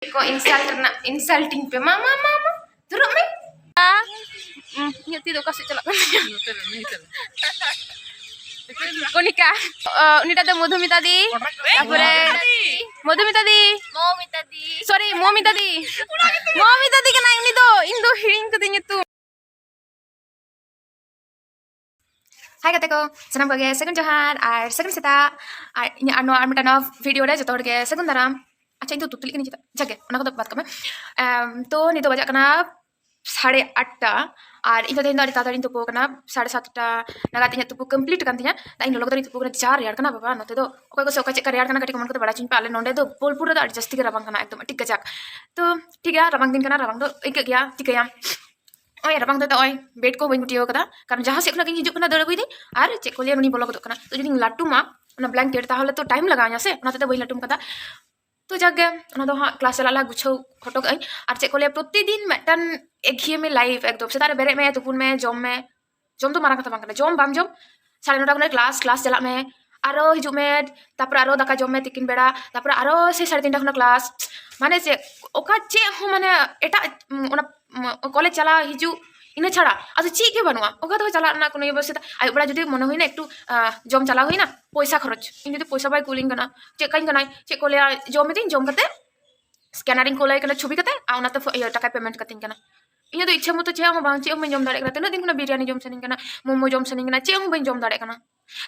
Kok insulting pe mama turun me nyeti do kasih celak Konika nita do Madhumita di tapore Madhumita di sorry Momita di kana ini do indo hiring kati nyutu Hai kate ko sanam ko ge second johan ar second seta ar inya arno ar meta nov video re jotor ge second daram अच्छा इन तो तुतली के नीचे जगह उना को तो बात कम तो नी तो बजा कना 8:30 और इन तो दिन दारी तातारी तुपो कना 7:30 नगाती nya तुपो कंप्लीट kan tinya ta इन लोग तो तुपो कना 4 यार कना बाबा नते तो ओको को सोका चेक कर यार कना कटी कमेंट को बड़ा चिन पाले नोंडे तो बोलपुर तो एडजस्ट के रबांग कना एकदम ठीक गजाक तो ठीक है रबांग दिन कना रबांग तो एक गया ठीक है ओय रबांग तो ओय बेड को बइन गुटियो कदा कारण जहां से खना किन हिजु कना दड़ गुई दे और चेक को ले नुनी बोलो को कना तो जदि लाटुमा ना ब्लैंकेट ताहले तो टाइम लगाया से ओना ते बइ लाटुम कदा तो जागे हाँ क्लास चला गुछाव फटो गई और चेक को प्रतिदिन मेटन एघिए में लाइव एकदम सेता बेरे में तुपुन में जम तो मारा कथा बांग जम बाम जम 9:30 क्लास चला में आरो हिजु में तापर आरो दाका जम में तिकिन बेड़ा तापर आरो से 3:30 क्लास माने से ओका चे हो माने एटा कॉलेज चला हिजु इन छाड़ा अब ची के बनवा ओका तो चला ना कोनो व्यवस्था आयु बड़ा जदि मन होइना एकटू जम चला होइना पैसा खरच इन जदि पैसा बाय कुलिंग कना चेक काइन कना चेक कोले जम दिन जम कते स्कैनरिंग कोले कना छवि कते आ ओना तो टाका पेमेंट कतिन कना इन तो इच्छा मतो चे हम बांग चे हम जम दाड़े कना तना दिन कना बिरयानी जम सनिन कना मोमो जम सनिन कना चे हम बइन जम दाड़े कना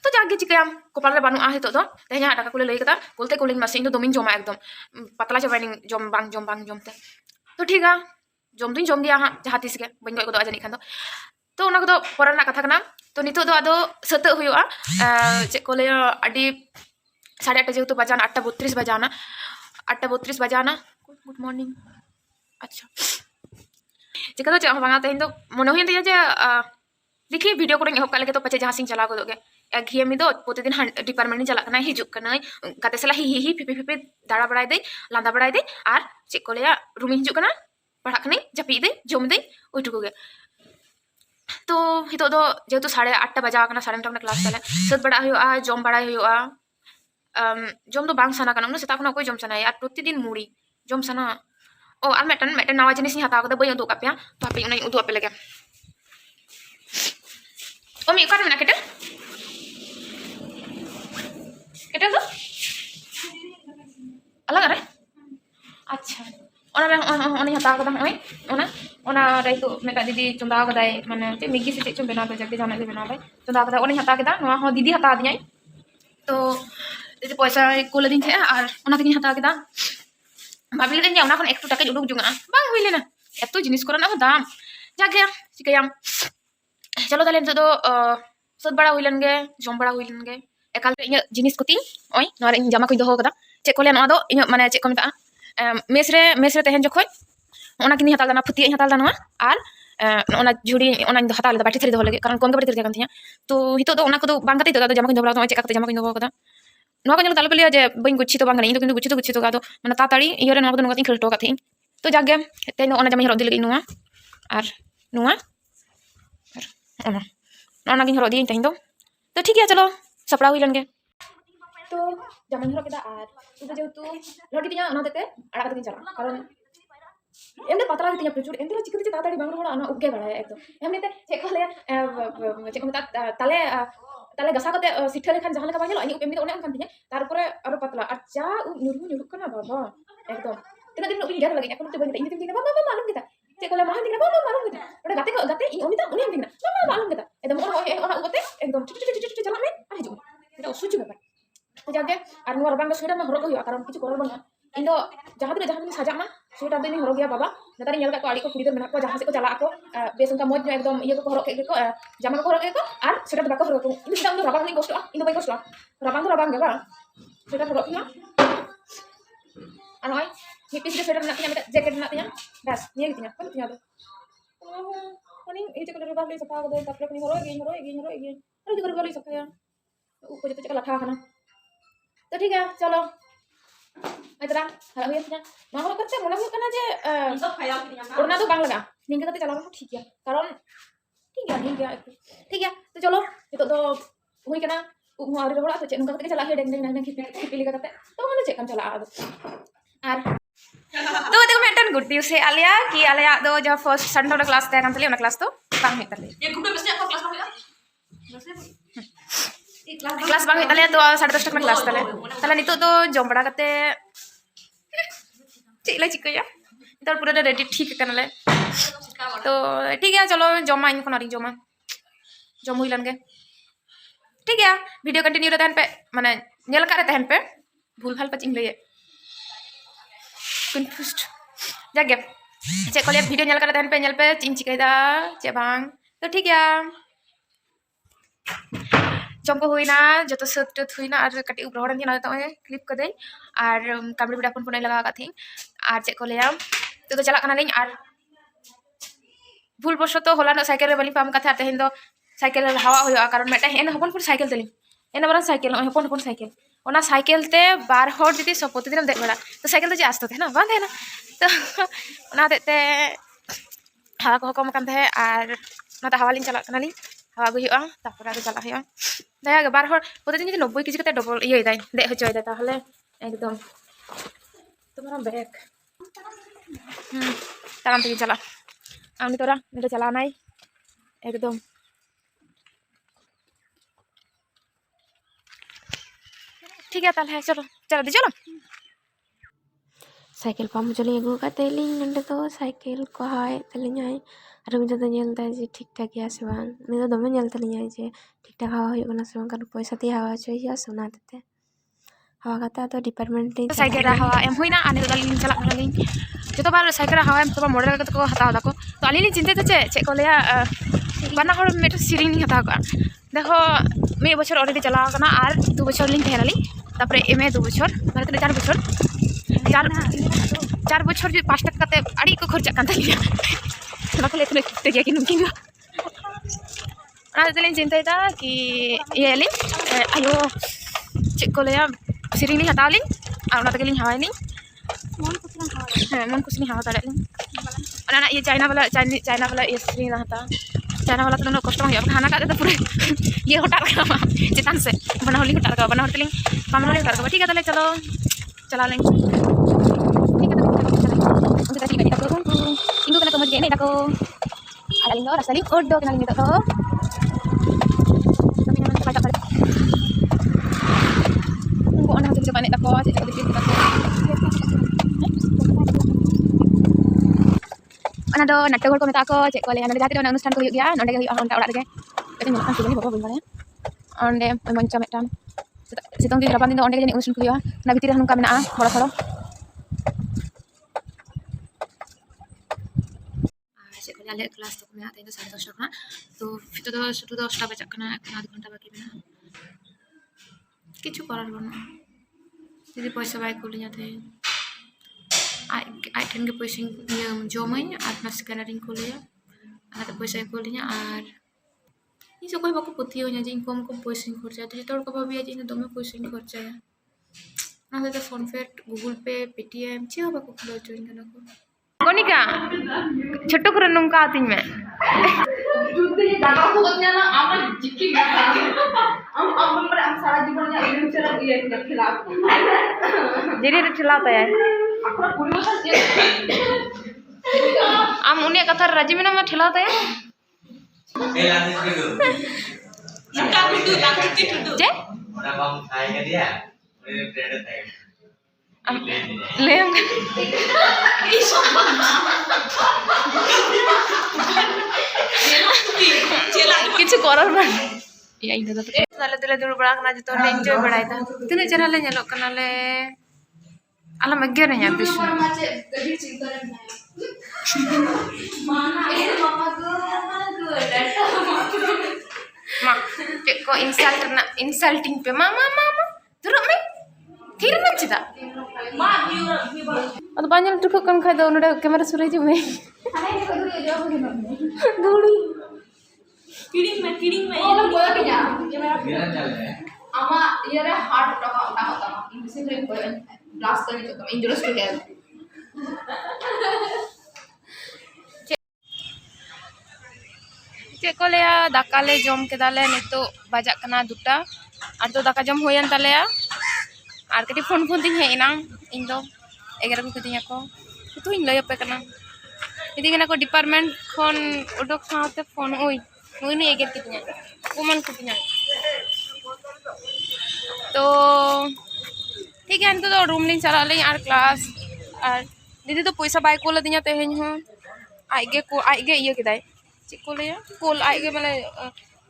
तो जागे चिकाम कोपाल रे बानु आ हेतो तो तेहा टाका कोले लई कता बोलते कोलिंग मासिन तो दोमिन जमा एकदम पतला चबाइन जम बांग जमते तो ठीक है जम दिन जम दिया हाँ जहाँ तीस के बन गई को जानी खान तो ना को पराना कथा कना तो नितो दो आदो सत हुआ चे को ले अडी 8:30 जेहेतु बजाना 8:32 बजाना 8:32 बजाना गुड मॉर्निंग अच्छा चिका तो चे बांगा तेन तो मन हुई दिया जे देखिए वीडियो को एहब काले तो पचे जहाँ सिंह चला गोदोगे घिए में दो प्रतिदिन डिपार्टमेंट चला हिजुक गाते सला ही फिपे दाड़ा बड़ा दे लादा बड़ा दे और चे को ले रूम हिजुक पढ़ा जपी दे जम दे ओइटुकु गे तो हितो दो जेहेतु 8:30 बजा 9:30 क्लास चले सद बड़ा हुआ जम बड़ा हुआ जम तो बांग सना कना सेता खना कोई जम सना यार प्रतिदिन मुड़ी जम सना ओ और मेटन नवा जिनिस हता को बई उदु कापिया तो आपे उना उदु आपे लगे ओ मी कर मेना केटे दो अलग अरे अच्छा ओना हता कदा होय ओना रे तो मेटा दीदी चंदा कदाय माने ते मिगी से चम बेना दो जके जाने दे बेना दे चंदा कदा ओनी हता केदा नवा हो दीदी हता दियाई तो दीदी पैसा को लदिन थे और ओना तिनी हता केदा भाभी लेन जे ओना खन एकटू टाका उडुक जुंगा बांग हुई लेना एतो जिनिस करना हो दाम जागे चिकयाम चलो ताले तो सद बड़ा हुई गे जम बड़ा हुई गे एकाल इन जिनिस कोती ओय नोरे इन जामा को दो कदा चेक को ले नवा दो इन माने चेक को मेता मेस रे तहन जखोय ओना किनी हताल दाना फुती हताल दाना और ओना झुड़ी ओना हताल दा बाटी थरी दो लगे कारण कम के बाटी थरी kan तो हितो दो ओना को दो बांग कते दो जामा को दोबरा तो चेक कते जामा को दो कदा नोआ को ताल पेलिया जे बइन गुच्छी तो बांग इन तो किन्तु गुच्छी तो गादो माने ताताड़ी इयो रे नोआ को नोआ खेलटो कते तो जागे तेन ओना जामा हरो दिल नोआ और नोआ ओना ओना गिन हरो दी तेन तो ठीक है चलो सपड़ा हुई लनगे तो जामा हरो केदा और तो जेहेतु लड़ी दिया ओना देते अड़ा कते चला कारण एमने पतला दिया प्रचुर एंते चिकते ताताड़ी बांग होड़ा ना उगे बड़ा एकदम एमने ते चेक ले चेक में ताले ताले गसा कते सिठा लेखान जहां लेका बांगेलो अनि एमने ओने कान दिया तारपरे आरो पतला और जा नुरु कना बाबा एकदम तना दिन उइन गेर लगे এখন তো বইতে ইনতে দিনা বাবা মালুম কেতা चेक ले महान दिना बाबा मालूम केता ओडे गाते इ ओमिता उनी हम दिना बाबा मालूम केता एकदम ओना उगते एकदम चुचु चला में आ हिजु এটা অসহ্য ব্যাপার তো যাকে আর নোয়ার বাংলা সেটা না হরক হইয়া কারণ কিছু করার বাংলা इन दो जहां दिन साजा मा सेटा दिन हरो गया बाबा नतारी नेल का आड़ी को कुड़ी मेना को जहां से को चला को बेस उनका मौज एकदम ये को हरो के को जामा को हरो के को और सेटा बाको हरो को इन सेटा रबांग नहीं कष्ट इन बाई कष्ट रबांग गबा सेटा हरो किया और होय हिपिस के सेटा ना जैकेट ना तिया बस ये तिया को तिया दो अनि ए जे को रबांग ले सफा को दे तपले को हरो गे अरे जो रबांग ले सफा या ऊपर जो चला था खाना तो ठीक है चलो इतना हला हुई ना मा हरो करते मोला हुई कना जे ओना तो बांग लगा निंगे कते चला ठीक है कारण ठीक है तो चलो तो हुई कना हुआ रे होड़ा तो चे नुका कते चला हे डेंग डेंग खिपी खिपी लगा कते तो माने चे कम चला और तो देखो मेटन गुड न्यूज़ है आलिया कि आलिया दो जब फर्स्ट संडे वाला क्लास तय तले क्लास तो बांग हुई तले ये गुड बस आपका क्लास में क्लास बांग हुई तले तो 10:30 तक क्लास तले तले नितो तो जम बड़ा करते चिल्ला चिकया इधर पूरा रेडी ठीक करना ले तो ठीक है चलो जमा इन को नारी जमा जम हुई लनगे ठीक है वीडियो कंटिन्यू रहता है पे माने नेल का रहता है पे भूल भाल पचिंग ले कंफ्यूज्ड जागे चेक को वीडियो नेल का रहता है पे नेल पे चिंग चिकैदा चे बांग तो ठीक है जम को हुई ना जो तो सब तो हुई ना और कटी ऊपर हड़न थी ना तो क्लिप कर दे और कैमरा भी अपन फोन लगा का थी और चेक को लिया तो चला करना नहीं और भूल बस तो होला साइकिल रे बली पाम कथा तेहन दो साइकिल हवा हुआ कारण मेटा एन हपन साइकिल तली एन बरा साइकिल हपन हपन साइकिल ओना साइकिल ते बार हर जदी सब प्रतिदिन देख बड़ा तो साइकिल तो आस्त थे ना बांध है ना तो ओना ते हवा को कम कान थे और ना हवा लिन चला करना ली हवा गु हुआ तापर आरो चला हुआ दया बार हर प्रतिदिन जदी 90 केजी कते डबल इये दाई दे होचोय दे ताहले एकदम तुम्हारा बैग ताराम तक चला आमनी तोरा मेरे चला नाई एकदम ठीक है ताले चलो चलो दी चलो साइकिल पाम चली अगू काते लिंग नंदे तो साइकिल को हाय तलिंग आय आरो मिदा तो नेलता जे ठीक ठाक या से बांग मिदा दमे नेल तलिंग आय जे ठीक ठाक हवा होय गना से बांग कर पैसा ती हवा चाहिए सोना देते हवा काता तो डिपार्टमेंट ली साइकिल हवा एम हुइना आने तो लिंग चला कर लिंग जो तो बार साइकिल हवा एम तो मॉडल को हताव दाको तो आली चिंता तो चे को लिया बना हर मेट सिरिंग हताव का देखो मे बछर ऑलरेडी चला करना और 2 बछर लिंग थेनाली तापर एमए 2 बछर माने 4 बछर 4 बछर जो 5 टका ते आड़ी को खर्चा कान तलिया ना को लेते ते गया कि नुकिन ana tadi cinta कि ये लिंग ayo cek ko liya siring ni hataw ling ana tadi ling hawai ning mon kusini hawa tadi ling ana ये चाइना वाला ये सिरिंग ना हता चाइना वाला तो कष्ट हुआ खाना का तो पूरे ये हटार का चितान से बना होली हटार का बना होली पाम होली हटार का ठीक है तले चलो चला लें ठीक है तो kita tiba di dako inggo kena kemudian ini dako ada linggo rasa ling odo kena linggo dako tapi naman kita pada inggo ana coba nek dako cek di sini dako ana do nattagol ko meta ko cek ko le ana jati do অনুষ্ঠান ko huyuk gya nonde ge huyuk onta orak rege kete nyalakan sini bapak bayi onde monca metam sitong di harapan do onde ge অনুষ্ঠান ko huyuk na bitir hanung ka mena boro boro cek ko ale kelas to mena tadi 10:30 ka to fito do sudu 10টা bajak kana এখন আধ ঘন্টা বাকি mena কিছু করার না যদি পয়সা বাই করলিnya teh ai ठन के पैसा जमाई और ना स्कैनरिंग को लिया आते पैसा को लिया और ये सब कोई बाको पुती हो जे कम कम पैसा खर्चा तो जो को भाभी जे दमे पैसा खर्चा ना तो फोन पे गूगल पे पेटीएम चे बाको खुलो जोइन करना को कोनिका छोटो कर नुंका आतिन में जुते दादा को ना আমরা জিকি हम सारा जीवन में फ्यूचर ये खिलाफ जेरे खिलाफ है आम उन्हें कथा राजी में ना मैं ठेला तय जे ले किछु करर ना या इन तो ताले तले दूर बड़ा कना जतो ले एंजॉय बड़ाई था तिने चेहरा ले नेलो कना ले आला मग्गे रे यार दिस मा को इंसल्टिंग पे मामा तुरु में फिर ना चिता अब बांजल टुक कन खाय दो नडे कैमरा सुरे जो में दौड़ी किडिंग में ये लोग बोला कि कैमरा आमा ये रे हार्ट अटैक होता इन से ब्लास्ट कर देता इंजरियस टू हेल्थ चे को लेया दाका ले जम केदाले नितो बाजा कना दुटा और तो दाका जम होयन तालेया और कटी फोन दिन हेना इन दो एगर को कदिया को तो इन लय पे कना इदी कना को डिपार्टमेंट खन उडक साथे फोन ओई उनी एगर कितने कुमन कुतिया तो ठीक है तो रूम लिंग चला ले और क्लास और दीदी तो पैसा बाय कोल दिया तेहें हो आगे ये किदाय चे को ले कोल आगे माने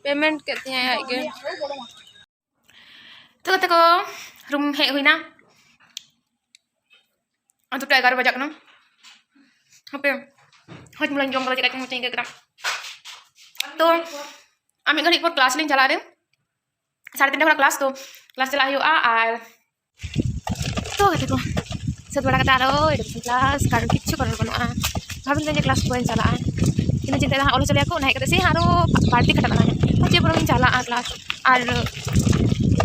पेमेंट करते हैं आगे तो कते को रूम हे हुईना अंत 11 बजे कना ओके हज मुलान जंग बजे का मुझे करा तो आमी घड़ी को क्लास लिंग चला रे 3:30 क्लास तो क्लास चला हुआ और तो कते को set bड़ा kata aro edukasi kelas karena kichu kan banu'a habis aja kelas ko chala ina cinta dah olo chale aku naik kata sih haro party kata nanya aje borong chala kelas ar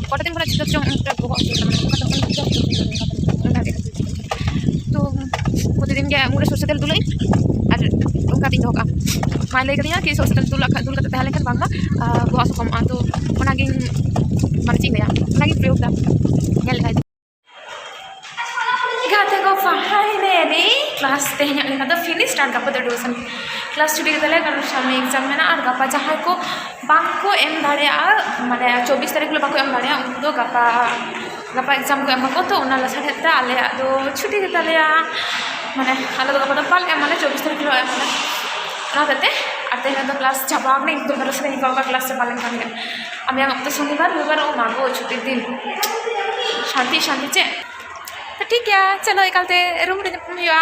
kota tin pura chita chong unta go तो प्रतिदिन के मुरे social तेल दुलई और उनका दिन होगा मान ले कदिया कि सोशल तेल दुल कते तहले kan bangga बॉस कम तो ओनागी माने चिंग या ओनागी प्रयोग दा nyel kai गाते को फाइनली क्लास तेहnya लेका तो फिनिश स्टार्ट गपा तो ट्यूशन क्लास छुट्टी केतले कारण सामने एग्जाम मेना और गपा जहां को बाको एम दाड़िया माने 24 तारीख लो बाको एम दाड़िया उनको तो गपा एग्जाम को एम को तो उना लसड़ता आले दो छुट्टी केतलेया माने आले तो गपा तो पाल एम माने 24 तारीख लो एम ना तते और तेहnya तो क्लास चाबागने तो तरस नहीं का क्लास से पालन करने अब yang तो शनिवार रविवार ओ मागो छुट्टी दिन शांति शांति चे तो ठीक है चलो इकलते रूम रे जपम हुआ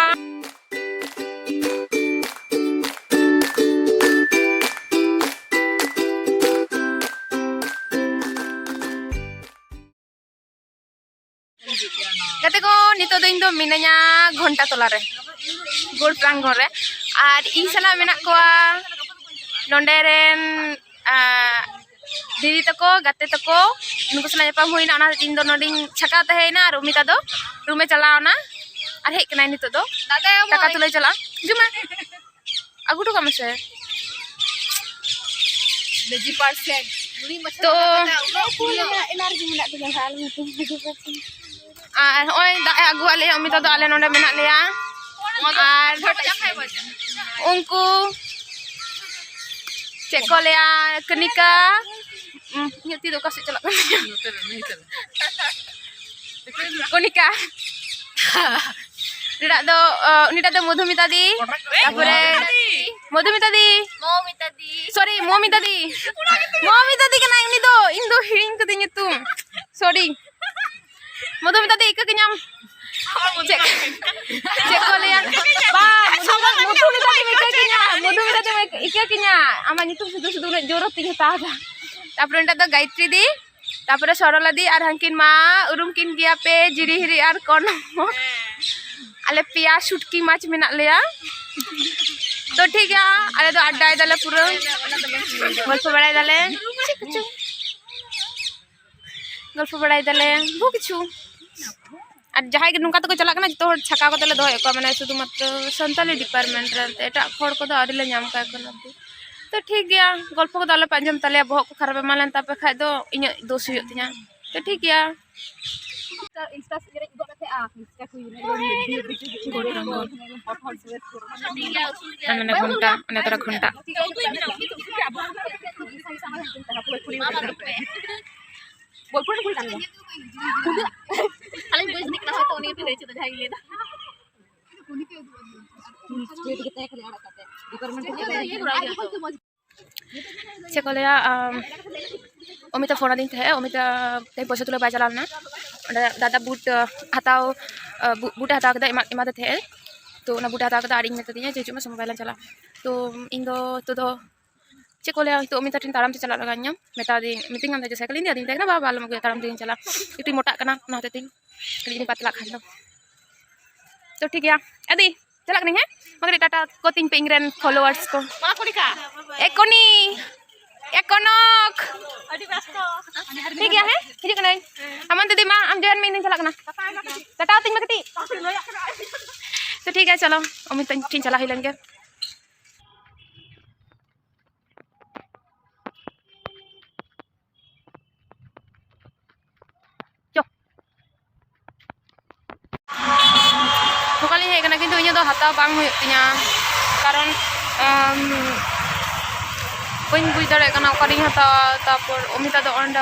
गते को नितो दिन दो मिनाया घंटा तोला रे गोल प्रांगण रे और इन सला मेना को नोंडेरेन दीदी तको गाते तको उनको सला जपम हुईना ओना दिन दो नोडिंग छका तहेना और उमिता दो रूम में चलावना और हेक कनाय नितो दो टाका तुले चला जुमा आगु तो कम से लेजी परसेंट तो एनर्जी मेना तो हाल और ओय दा आगु आले अमिता दो आले नोंडे मेना लेया और उनको चेक को लेया Kanika nyeti do kasih celak konika tidak do Madhumita di tapore Madhumita di sorry Momita di kana ini do indo hiring kete nyutum sorry Madhumita di ke kenyam cek ko lian ba Madhumita di ike kenya ama nyutum sudu jorot tinya tada तापर उनटा तो गायत्री दी तापर सरला दी और हंकिन मा उरुम किन गिया पे जिरी हिरी और कोनो आले पिया शुटकी माछ मेना लेया तो ठीक है आले तो अड्डा दले पूरा गल्प बड़ाई दले बो किछु और जहां के नुका तो चला कना तो छका को तले दोय को माने शुद्ध मात्र संताली डिपार्टमेंट रे एटा खड़ को तो आदि ले नाम का कोन तो ठीक गया गल्प को दाले पंजम तले बहक को खराब मालन तापे खाय दो इन दोष हुई तिया तो ठीक गया इंस्टा से गो नथे आ इंस्टा को अने घंटा अने तोरा घंटा बोलपुर कुल जान खाली बुझ निकला हो तो उनी पे लेचे तो जाई लेदा उनी के स्पीड कितने खाली आड़ा करते डिपार्टमेंट से को लिया अमिता फोन दिन थे अमिता ते पैसा तुले बाय चलाना दादा बूट हताओ कदा एमादे थे तो ना बूट हताओ कदा आड़ी में दिया जे जुमा मोबाइल चला तो इन दो चे को लिया तो अमिता टिन ताराम से चला लगा냐 मेता दी मीटिंग अंदर जैसे कलिन दिन देखना बाबा आलम के ताराम दिन चला इतनी मोटा कना ना होते दिन कलिन पतला खान तो ठीक है अदी चला नहीं है मगर टाटा को तीन पे इंग्रेन फॉलोअर्स को एकोनी एकोनोक ठीक है हिजुक नहीं अमन दीदी मां हम जन में नहीं चला कना टाटा तीन में कटी तो ठीक है चलो अमित तीन चला ही लेंगे चो hataw bang huyuk tinya karon bañ buj dare kana okaring hataw tapor omita do onda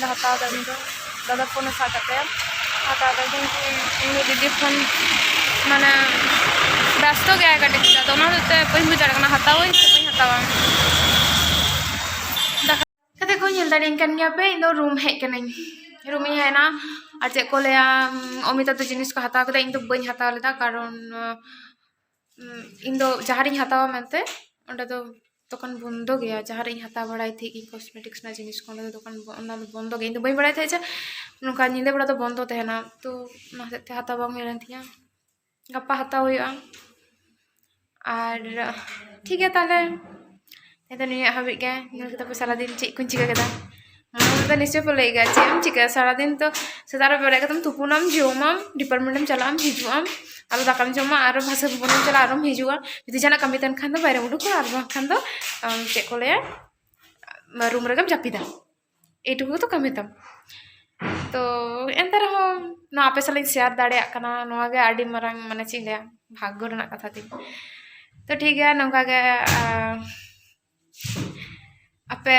hataw da nido dada phone sa kate hataw da ini didi phone mana ব্যস্ত গয়া কাটে দিলা তো ওনার তো bañ buj dare kana hataw se bañ hatawa kate ko nyel daring kan nya pe indo room hej kanai room hi hai na আর যে কোলে অমিতা তো জিনিস কো হাতাও কদা in তো বাñ হাতাও লেদা কারণ ইন দো যাহারিং হাতাও মেনতে ওটা তো দোকান বন্ধ গিয়া যাহারিং হাতা বাড়াই থি কি কসমেটিক্স না জিনিস কোন দোকান ওনা বন্ধ গিয়া ইন তো বাñ বাড়াই থে नुका निंदे बड़ा तो बंद होते है ना तो ना से हाता बांग मिलन थिया गप्पा हाता हुआ और ठीक है ताले तो नहीं हाबि गए तो सारा दिन चेक कुछ चिका कदा तो निश्चय पे लेगा चेम चिका सारा दिन तो सेदार बेरे कदम तुपुनम जोमम डिपार्टमेंटम चलाम हिजुआम आलो दाकाम जमा आरो भाषा भुवनम चला आरम हिजुआ जदि जाना कमी तन खान दो बाहर उडुको आर बाखान दो चेक को ले रूम रेगम जापिदा एटुकु तो कमी तम तो एंतर हो ना आपे सालिंग शेयर दाड़े कना नोआ गे आडी मरांग माने चिंगा भाग्य रना कथा थी तो ठीक है नौका गे आपे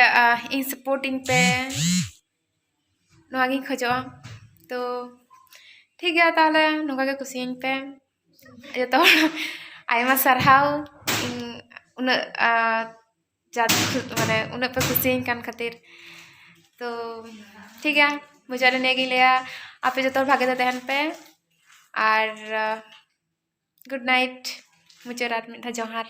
इन सपोर्टिंग पे नोआ गी खजो तो ठीक है ताले नौका गे कुसियन पे ये तो आयमा सरहाव उन जात माने उन पे कुसियन कान खातिर तो ठीक है मुझे नेगी लिया आप जो तो भागे तहन पे और गुड नाइट मुझे रात में था जोहार।